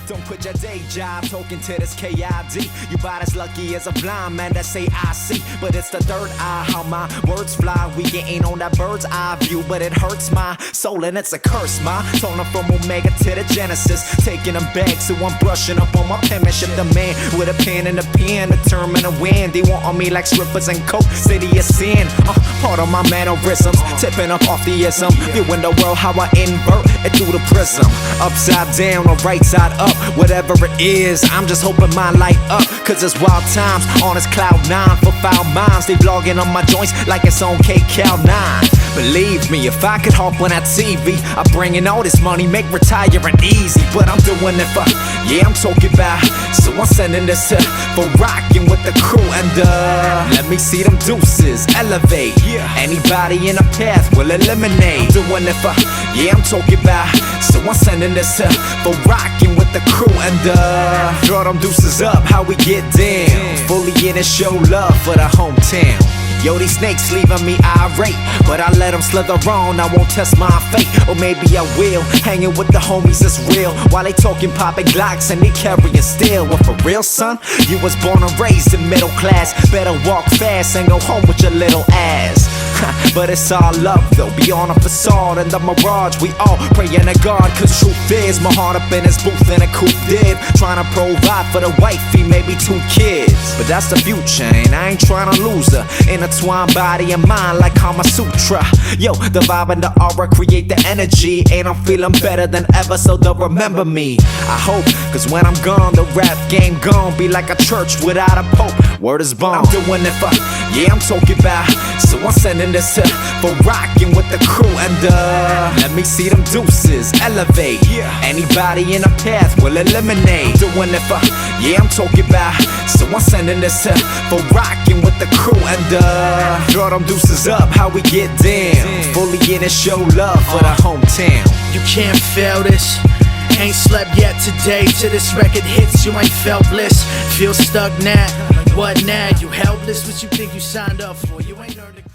Don't quit your day job, talking to this KID. You about as lucky as a blind man that say I see. But it's the third eye, how my words fly. We getting on that bird's eye view, but it hurts my soul and it's a curse. My tone from Omega to the Genesis, taking them back, so I'm brushing up on my penmanship. The man with a pen and a pen, determined to win. They want on me like strippers and coke, city of sin. Part of my mannerisms, tipping up off the ism, viewing the world how I invert it through the prism. Upside down or right side up, whatever it is, I'm just hoping mine light up. Cause it's wild times on this cloud 9 for foul minds. They vlogging on my joints like it's on KCal9. Believe me, if I could hop on that TV, I bring in all this money, make retiring easy. But I'm doing it for, yeah, I'm talking about. So I'm sending this to for rocking with the crew and let me see them deuces elevate. Anybody in the path will eliminate. I'm doing it for, yeah, I'm talking about. So I'm sending this to for rocking with the crew and throw them deuces up, how we get down. Fully in and show love for the hometown. Yo, these snakes leaving me irate, but I let them slither on, I won't test my fate. Or maybe I will, hanging with the homies that's real, while they talking popping Glocks and they carrying steel. Well, for real, son, you was born and raised in middle class. Better walk fast and go home with your little ass. But it's all love though, beyond a facade and the mirage. We all praying to God, cause truth is my heart up in his booth in a coupe dib, trying to provide for the wifey, maybe 2 kids. But that's the future and I ain't trying to lose her. Intertwine body and mind like Kama Sutra. Yo, the vibe and the aura create the energy, and I'm feeling better than ever, so they'll remember me. I hope, cause when I'm gone, the rap game gon' be like a church without a pope. Word is bond. I'm doing it for, yeah, I'm talking about. So I'm sending this to for rocking with the crew and let me see them deuces elevate. Anybody in the path will eliminate. I'm doing it for, yeah, I'm talking about. So I'm sending this to for rocking with the crew and throw them deuces up, how we get down. Fully in and show love for the hometown. You can't fail this. Ain't slept yet today. Till this record hits, you ain't felt bliss. Feel stuck now. What now? You helpless? What you think you signed up for? You ain't earned